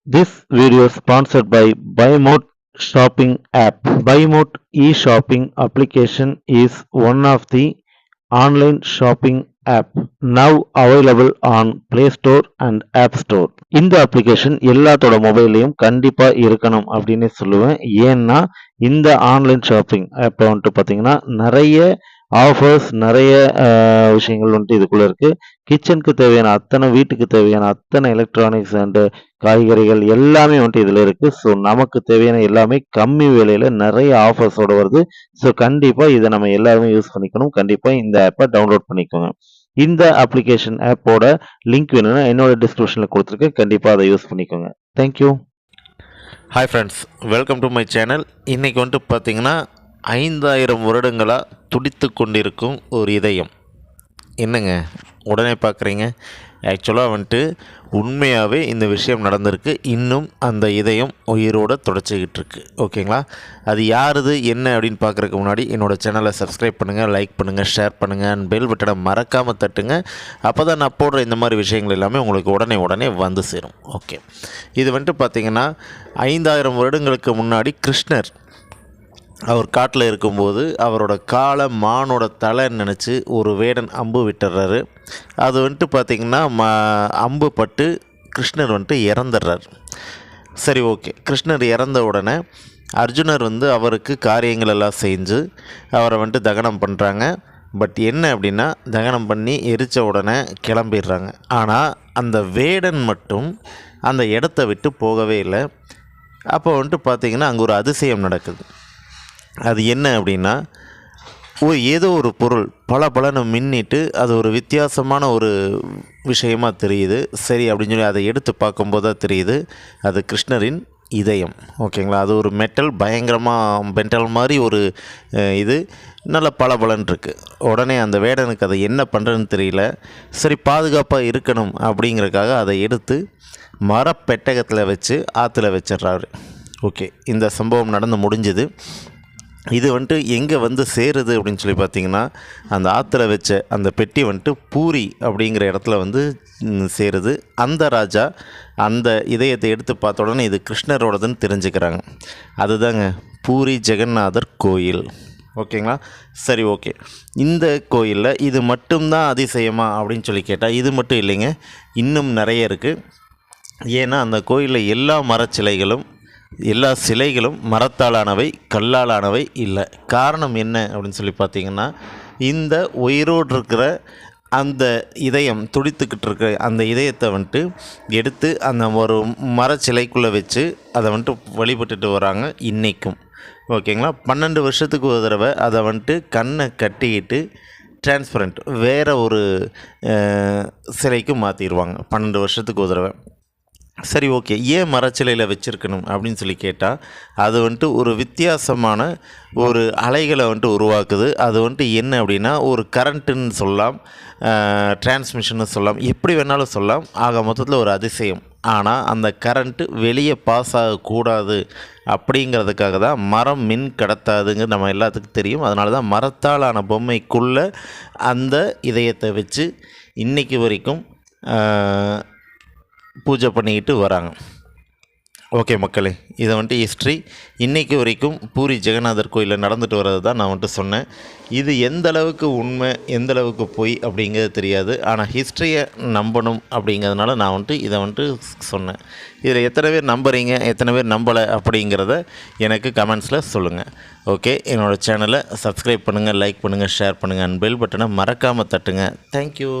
This video is sponsored by BuyMote shopping app. BuyMote e-shopping application is one of the online shopping app now available on Play Store and App Store. இந்த application எல்லாத்தோட மொபைல்லையும் கண்டிப்பா இருக்கணும் அப்படின்னு சொல்லுவேன். ஏன்னா இந்த online shopping ஆப்பை வந்துட்டு பார்த்தீங்கன்னா நிறைய ஆஃபர்ஸ் நிறைய விஷயங்கள் வந்துட்டு இதுக்குள்ள இருக்கு. கிச்சனுக்கு தேவையான அத்தனை வீட்டுக்கு தேவையான அத்தனை எலக்ட்ரானிக்ஸ் அண்டு காய்கறிகள் எல்லாமே வந்துட்டு இதில் இருக்குது. ஸோ நமக்கு தேவையான எல்லாமே கம்மி விலையில் நிறைய ஆஃபர்ஸோடு வருது. ஸோ கண்டிப்பாக இதை நம்ம எல்லாருமே யூஸ் பண்ணிக்கணும். கண்டிப்பாக இந்த ஆப்பை டவுன்லோட் பண்ணிக்கோங்க. இந்த அப்ளிகேஷன் ஆப்போட லிங்க் வேணும்னா என்னோட டிஸ்கிரிப்ஷனில் கொடுத்துருக்கேன். கண்டிப்பாக அதை யூஸ் பண்ணிக்கோங்க. Thank you. Hi friends, welcome to my channel. இன்றைக்கி வந்துட்டு பார்த்திங்கன்னா 5000 வருடங்களாக துடித்து கொண்டிருக்கும் ஒரு இதயம். என்னங்க உடனே பார்க்குறீங்க? ஆக்சுவலாக வந்துட்டு உண்மையாகவே இந்த விஷயம் நடந்திருக்கு. இன்னும் அந்த இதயம் உயிரோடு துடைச்சிக்கிட்டு இருக்கு. ஓகேங்களா? அது யாருது என்ன அப்படின்னு பார்க்குறதுக்கு முன்னாடி என்னோடய சேனலை சப்ஸ்கிரைப் பண்ணுங்கள், லைக் பண்ணுங்கள், ஷேர் பண்ணுங்கள் அண்ட் பெல் பட்டனை மறக்காமல் தட்டுங்க. அப்போ தான் நான் போடுற இந்த மாதிரி விஷயங்கள் எல்லாமே உங்களுக்கு உடனே வந்து சேரும். ஓகே, இது வந்துட்டு பார்த்திங்கன்னா 5000 வருடங்களுக்கு முன்னாடி கிருஷ்ணர் அவர் காட்டில் இருக்கும்போது அவரோட காலை மானோட தலைன்னு நினச்சி ஒரு வேடன் அம்பு விட்டுறாரு. அது வந்துட்டு பார்த்திங்கன்னா அம்பு பட்டு கிருஷ்ணர் வந்துட்டு இறந்துடுறார். சரி, ஓகே. கிருஷ்ணர் இறந்த உடனே அர்ஜுனர் வந்து அவருக்கு காரியங்கள் எல்லாம் செஞ்சு அவரை வந்துட்டு தகனம் பண்ணுறாங்க. பட் என்ன அப்படின்னா, தகனம் பண்ணி எரித்த உடனே கிளம்பிடுறாங்க. ஆனால் அந்த வேடன் மட்டும் அந்த இடத்த விட்டு போகவே இல்லை. அப்போ வந்துட்டு பார்த்திங்கன்னா அங்கே ஒரு அதிசயம் நடக்குது. அது என்ன அப்படின்னா, ஏதோ ஒரு பொருள் பலன்னு மின்னிட்டு அது ஒரு வித்தியாசமான ஒரு விஷயமாக தெரியுது. சரி அப்படின்னு சொல்லி அதை எடுத்து பார்க்கும்போது தான் தெரியுது அது கிருஷ்ணரின் இதயம். ஓகேங்களா? அது ஒரு மெட்டல் மாதிரி ஒரு இது நல்ல பலன்னு இருக்குது. உடனே அந்த வேடனுக்கு அதை என்ன பண்ணுறதுன்னு தெரியல. சரி, பாதுகாப்பாக இருக்கணும் அப்படிங்கிறதுக்காக அதை எடுத்து மரப்பெட்டகத்தில் வச்சு ஆற்றுல வச்சிட்றாரு. ஓகே, இந்த சம்பவம் நடந்து முடிஞ்சுது. இது வந்துட்டு எங்கே வந்து சேருது அப்படின்னு சொல்லி பார்த்திங்கன்னா, அந்த ஆற்றுல வச்ச அந்த பெட்டி வந்துட்டு பூரி அப்படிங்கிற இடத்துல வந்து சேருது. அந்த ராஜா அந்த இதயத்தை எடுத்து பார்த்த உடனே இது கிருஷ்ணரோடதுன்னு தெரிஞ்சுக்கிறாங்க. அதுதாங்க பூரி ஜெகநாதர் கோயில். ஓகேங்களா? சரி, ஓகே. இந்த கோயிலில் இது மட்டும்தான் அதிசயமா அப்படின்னு சொல்லி கேட்டால் இது மட்டும் இல்லைங்க, இன்னும் நிறைய இருக்குது. ஏன்னா அந்த கோயிலில் எல்லா மரச்சிலைகளும் எல்லா சிலைகளும் மரத்தாலானவை, கல்லாலானவை இல்லை. காரணம் என்ன அப்படின்னு சொல்லி பார்த்திங்கன்னா, இந்த உயிரோடு இருக்கிற அந்த இதயம் துடித்துக்கிட்டு இருக்கிற அந்த இதயத்தை வந்துட்டு எடுத்து அந்த ஒரு மரச்சிலைக்குள்ளே வச்சு அதை வந்துட்டு வழிபட்டுட்டு வராங்க இன்றைக்கும். ஓகேங்களா? 12 வருஷத்துக்கு ஒரு தடவை அதை வந்துட்டு கண்ணை கட்டிக்கிட்டு டிரான்ஸ்பரண்ட் வேறு ஒரு சிலைக்கு மாற்றிடுவாங்க 12 வருஷத்துக்கு ஒரு தடவை. சரி, ஓகே. ஏன் மரச்சிலையில் வச்சுருக்கணும் அப்படின்னு சொல்லி கேட்டால், அது வந்துட்டு ஒரு வித்தியாசமான ஒரு அலைகளை வந்துட்டு உருவாக்குது. அது வந்துட்டு என்ன அப்படின்னா, ஒரு கரண்ட்டுன்னு சொல்லலாம், டிரான்ஸ்மிஷன்னு சொல்லலாம், எப்படி வேணாலும் சொல்லலாம். ஆக மொத்தத்தில் ஒரு அதிசயம். ஆனால் அந்த கரண்ட்டு வெளியே பாஸ் ஆகக்கூடாது அப்படிங்கிறதுக்காக தான் மரம் மின் கடத்தாதுங்கிறது நம்ம எல்லாத்துக்கும் தெரியும். அதனால தான் மரத்தாலான பொம்மைக்குள்ளே அந்த இதயத்தை வச்சு இன்றைக்கி வரைக்கும் பூஜை பண்ணிக்கிட்டு வராங்க. ஓகே மக்களே, இதை வந்துட்டு ஹிஸ்ட்ரி இன்றைக்கி வரைக்கும் பூரி ஜெகநாதர் கோயிலில் நடந்துட்டு வர்றது தான் நான் வந்துட்டு சொன்னேன். இது எந்த அளவுக்கு உண்மை எந்த அளவுக்கு பொய் அப்படிங்கிறது தெரியாது. ஆனால் ஹிஸ்ட்ரியை நம்பணும் அப்படிங்கிறதுனால நான் வந்துட்டு இதை வந்துட்டு சொன்னேன். இதில் எத்தனை பேர் நம்புறீங்க, எத்தனை பேர் நம்பலை அப்படிங்கிறத எனக்கு கமெண்ட்ஸில் சொல்லுங்கள். ஓகே, என்னோடய சேனலை சப்ஸ்கிரைப் பண்ணுங்கள், லைக் பண்ணுங்கள், ஷேர் பண்ணுங்கள் அண்ட் பெல் பட்டனை மறக்காமல் தட்டுங்க. தேங்க்யூ.